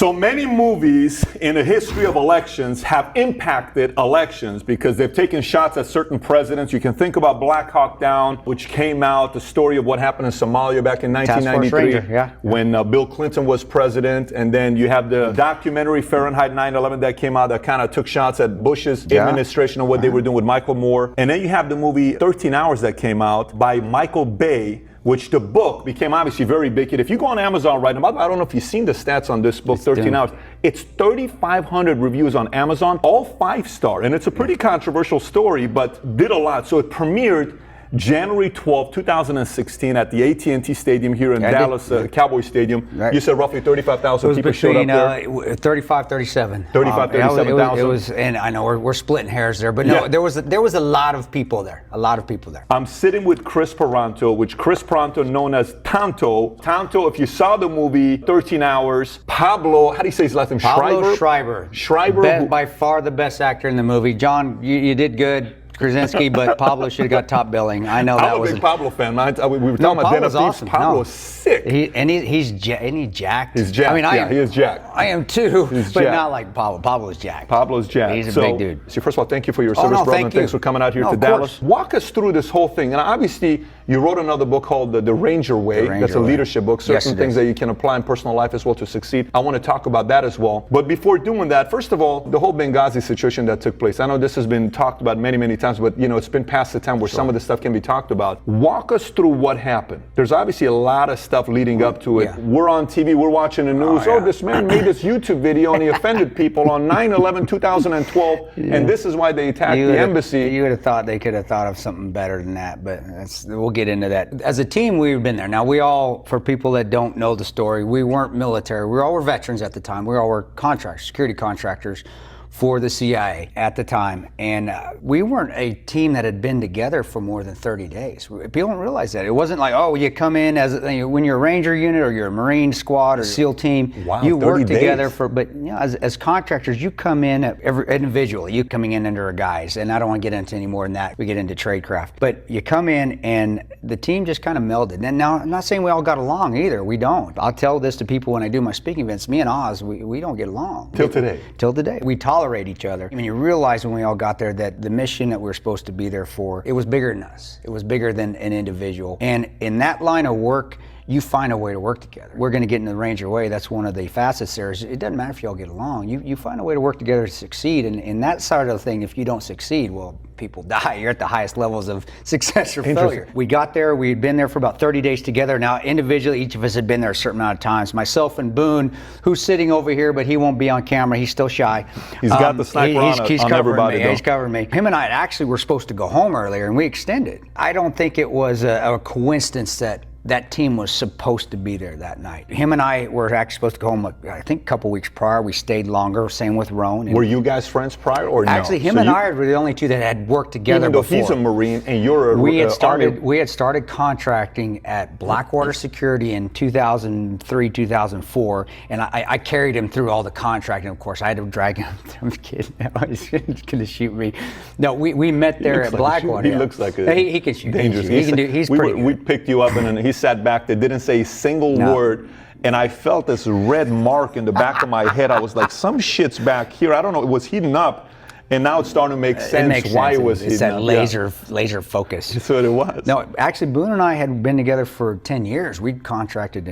So many movies in the history of elections have impacted elections because they've taken shots at certain presidents. You can think about Black Hawk Down, which came out, the story of what happened in Somalia back in 1993 when Bill Clinton was president. And then you have the documentary Fahrenheit 9/11 that came out that kind of took shots at Bush's administration and what they were doing with Michael Moore. And then you have the movie 13 Hours that came out by Michael Bay, which the book became obviously very big. If you go on Amazon right now, I don't know if you've seen the stats on this book, 13 Hours. It's 3,500 reviews on Amazon, all 5-star. And it's a pretty controversial story, but did a lot. So it premiered January 12, 2016 at the AT&T Stadium here in Dallas, Cowboy Stadium. You said roughly 35,000 people showed up there. 37,000. 37,000. It was, and I know we're splitting hairs there, but no, there was a lot of people there. A lot of people there. I'm sitting with Kris Paronto, which Kris Paronto known as Tanto. Tanto, if you saw the movie 13 Hours, Pablo, how do you say his last name? Pablo Schreiber. Schreiber. By far the best actor in the movie. John, you did good. Krasinski, but Pablo should have got top billing. I know that was I'm a big Pablo fan, man. We were talking about Den of Thieves. Awesome. Pablo's sick. He's jacked. He's jacked. I mean, he is jacked. I am too, but not like Pablo. Pablo's jacked. Pablo's jacked. He's a big dude. So first of all, thank you for your service, brother, and thanks for coming out here to Dallas. Walk us through this whole thing. And obviously, you wrote another book called The Ranger Way. That's a leadership book. Certain things that you can apply in personal life as well to succeed. I want to talk about that as well. But before doing that, first of all, the whole Benghazi situation that took place. I know this has been talked about many, many times, but it's been past the time where some of the stuff can be talked about. Walk us through what happened. There's obviously a lot of stuff leading up to it. We're on TV, we're watching the news. This man made this YouTube video and he offended people on 9/11/2012, and this is why they attacked the embassy. You would have thought they could have thought of something better than that, but we'll get into that. As a team, we've been there. Now, we all, for people that don't know the story, we weren't military. We all were veterans at the time. We all were contractors, security contractors for the CIA at the time. And we weren't a team that had been together for more than 30 days. People don't realize that. It wasn't like, you come in as when you're a Ranger unit or you're a Marine squad or SEAL team, you work together but as contractors, you come in individually. You coming in under a guise, and I don't want to get into any more than that. We get into tradecraft. But you come in and the team just kind of melded. And now, I'm not saying we all got along either. We don't. I'll tell this to people when I do my speaking events. Me and Oz, we don't get along. Till today. Till today. We tolerate each other. I mean, you realize when we all got there that the mission that we were supposed to be there for, it was bigger than us. It was bigger than an individual. And in that line of work, you find a way to work together. We're going to get into the Ranger Way. That's one of the facets there. It doesn't matter if you all get along. You find a way to work together to succeed. And in that side of the thing, if you don't succeed, well, people die. You're at the highest levels of success or failure. We got there. We had been there for about 30 days together. Now, individually, each of us had been there a certain amount of times. Myself and Boone, who's sitting over here, but he won't be on camera. He's still shy. He's got the sniper on everybody. He's covering me. Him and I actually were supposed to go home earlier, and we extended. I don't think it was a coincidence that team was supposed to be there that night. Him and I were actually supposed to go home, I think, a couple weeks prior. We stayed longer, same with Roan. Were you guys friends prior or no? Actually, him and I were the only two that had worked together before. Even though he's a Marine and you're we had started contracting at Blackwater Security in 2003, 2004, and I carried him through all the contracting. Of course, I had to drag him. I'm kidding. He's going to shoot me. No, we met there at Blackwater. He looks like a he can shoot. Dangerous. He's pretty good. We picked you up and he sat back there, didn't say a single word, and I felt this red mark in the back of my head. I was like, some shit's back here. I don't know, it was heating up, and now it's starting to make sense why it was heating up. It's that laser focus. That's what it was. No, actually, Boone and I had been together for 10 years. We'd contracted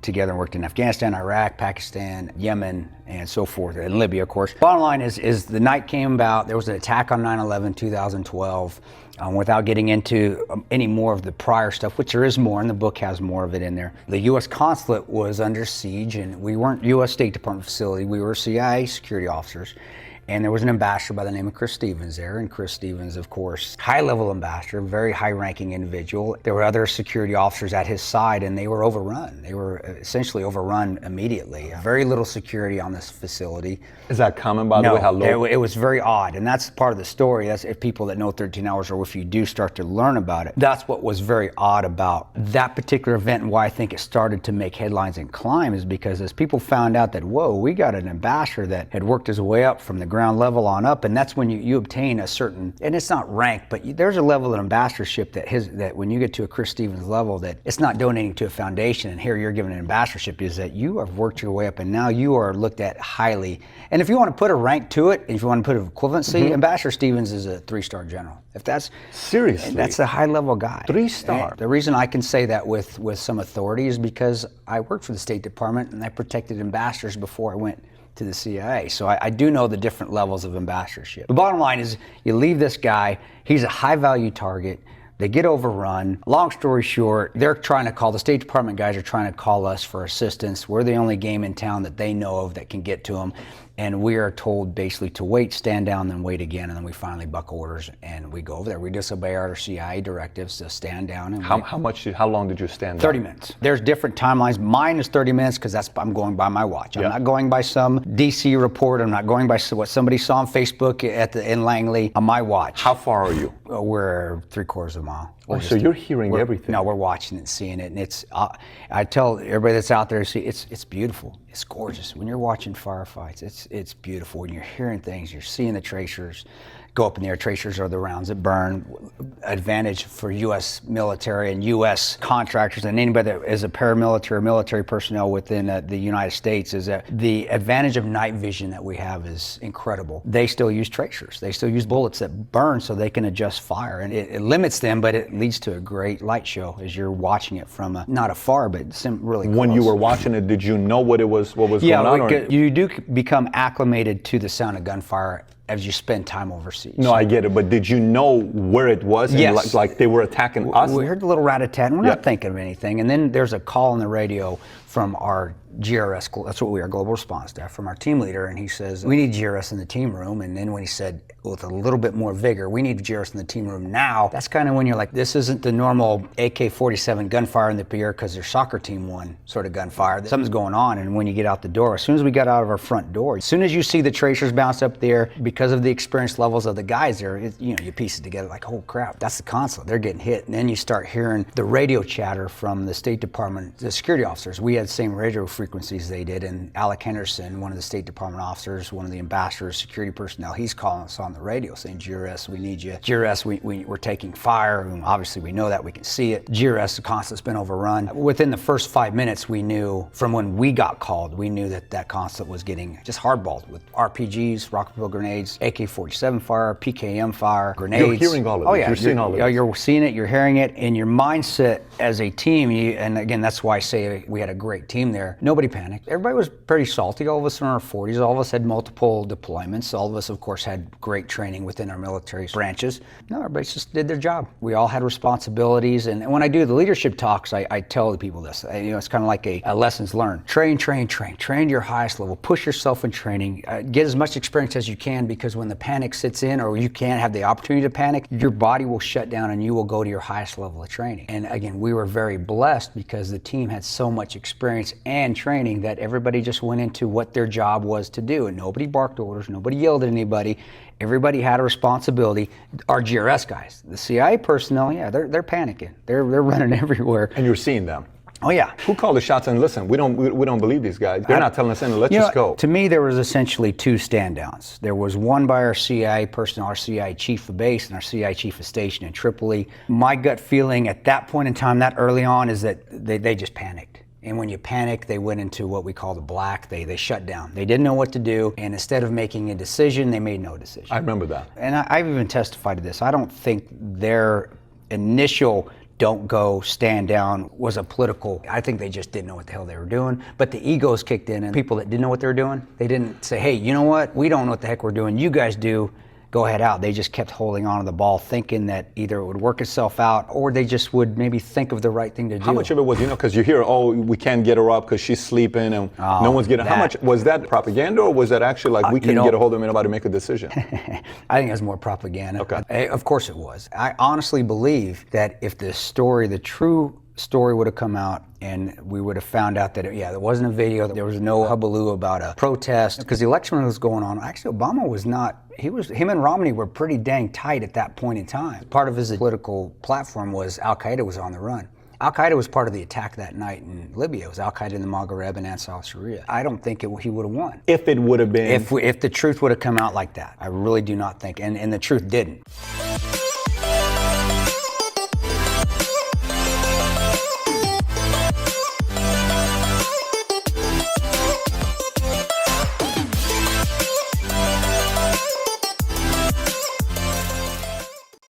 together and worked in Afghanistan, Iraq, Pakistan, Yemen, and so forth, and Libya, of course. Bottom line is the night came about. There was an attack on 9/11, 2012. Without getting into any more of the prior stuff, which there is more, and the book has more of it in there. The U.S. consulate was under siege, and we weren't U.S. State Department facility. We were CIA security officers. And there was an ambassador by the name of Kris Stevens there. And Kris Stevens, of course, high-level ambassador, very high-ranking individual. There were other security officers at his side, and they were overrun. They were essentially overrun immediately. Very little security on this facility. Is that common, by the way? How low? It was very odd, and that's part of the story. That's if people that know 13 Hours, or if you do start to learn about it, that's what was very odd about that particular event, and why I think it started to make headlines and climb, is because as people found out that, whoa, we got an ambassador that had worked his way up from the ground ground level on up, and that's when you obtain a certain, and it's not rank, but there's a level of ambassadorship that when you get to a Kris Stevens level, that it's not donating to a foundation and here you're given an ambassadorship, is that you have worked your way up and now you are looked at highly. And if you want to put a rank to it, if you want to put an equivalency, Ambassador Stevens is a 3-star general. If that's seriously, that's a high level guy. 3-star. The reason I can say that with some authority is because I worked for the State Department and I protected ambassadors before I went to the CIA. So I do know the different levels of ambassadorship. The bottom line is you leave this guy, he's a high value target, they get overrun. Long story short, they're trying to call, the State Department guys are trying to call us for assistance. We're the only game in town that they know of that can get to them. And we are told basically to wait, stand down, then wait again. And then we finally buck orders and we go over there. We disobey our CIA directives to stand down. And how long did you stand 30 down? minutes. There's different timelines. Mine is 30 minutes because I'm going by my watch. I'm not going by some DC report. I'm not going by what somebody saw on Facebook in Langley on my watch. How far are you? We're 3/4 of a mile. Oh, so you're hearing everything. No, we're watching it and seeing it. And it's, I tell everybody that's out there, see, it's beautiful. It's gorgeous. When you're watching firefights, it's beautiful. When you're hearing things, you're seeing the tracers go up in the air. Tracers are the rounds that burn. Advantage for U.S. military and U.S. contractors and anybody that is a paramilitary or military personnel within the United States is that the advantage of night vision that we have is incredible. They still use tracers. They still use bullets that burn so they can adjust fire. And it limits them, but it leads to a great light show as you're watching it from not afar, but really close. When you were watching it, did you know what was going on? Yeah, you do become acclimated to the sound of gunfire as you spend time overseas. No, I get it, but did you know where it was? And Yes. like they were attacking us? We heard the little rat-a-tat, and we're not thinking of anything. And then there's a call on the radio from our GRS, that's what we are, Global Response Staff, from our team leader, and he says, we need GRS in the team room. And then when he said, with a little bit more vigor, we need GRS in the team room now, that's kind of when you're like, this isn't the normal AK-47 gunfire in the air because their soccer team won sort of gunfire. Something's going on. And when you get out the door, as soon as we got out of our front door, as soon as you see the tracers bounce up there, because of the experience levels of the guys there, you piece it together like, oh crap, that's the consulate, they're getting hit. And then you start hearing the radio chatter from the State Department, the security officers. We had the same radio frequencies they did, and Alec Henderson, one of the State Department officers, one of the ambassadors, security personnel, he's calling us on the radio saying, GRS, we need you. GRS, we're taking fire. And obviously we know that, we can see it. GRS, the consulate's been overrun. Within the first 5 minutes, we knew, from when we got called, we knew that consulate was getting just hardballed with RPGs, rocket propelled grenades, AK-47 fire, PKM fire, grenades. You're hearing all of this. Oh yeah, you're seeing all of this. You're seeing it, you're hearing it, and your mindset as a team, and again, that's why I say we had a great team there. Nobody panicked. Everybody was pretty salty. All of us in our 40s, all of us had multiple deployments. All of us, of course, had great training within our military branches. No, everybody just did their job. We all had responsibilities, and when I do the leadership talks, I tell the people this. It's kind of like a lessons learned. Train to your highest level. Push yourself in training. Get as much experience as you can, because when the panic sits in, or you can't have the opportunity to panic, your body will shut down and you will go to your highest level of training. And again, we were very blessed because the team had so much experience and training that everybody just went into what their job was to do, and nobody barked orders, nobody yelled at anybody. Everybody had a responsibility. Our GRS guys, the CIA personnel, they're panicking. They're running everywhere. And you're seeing them. Oh yeah. Who called the shots? And listen, we don't believe these guys. They're not telling us anything. Let's just go. To me, there was essentially two stand-downs. There was one by our CIA personnel, our CIA chief of base and our CIA chief of station in Tripoli. My gut feeling at that point in time, that early on, is that they just panicked. And when you panic, they went into what we call the black. They shut down. They didn't know what to do. And instead of making a decision, they made no decision. I remember that. And I've even testified to this. I don't think their initial don't go, stand down was a political, I think they just didn't know what the hell they were doing. But the egos kicked in, and people that didn't know what they were doing, they didn't say, hey, you know what? We don't know what the heck we're doing. You guys do. Go ahead out. They just kept holding on to the ball, thinking that either it would work itself out or they just would maybe think of the right thing to do. How much of it was, because you hear, oh, we can't get her up because she's sleeping and no one's getting. How much was that propaganda, or was that actually like we couldn't get a hold of anybody to make a decision? I think it was more propaganda. Okay. Of course it was. I honestly believe that if the true story would have come out and we would have found out that, there wasn't a video, there was no hullabaloo about a protest, because the election was going on. Actually, Obama was not, him and Romney were pretty dang tight at that point in time. Part of his political platform was Al-Qaeda was on the run. Al Qaeda was part of the attack that night in Libya. It was Al Qaeda in the Maghreb and Ansar Sharia. I don't think he would have won. If it would have been. If the truth would have come out like that, I really do not think, and the truth didn't.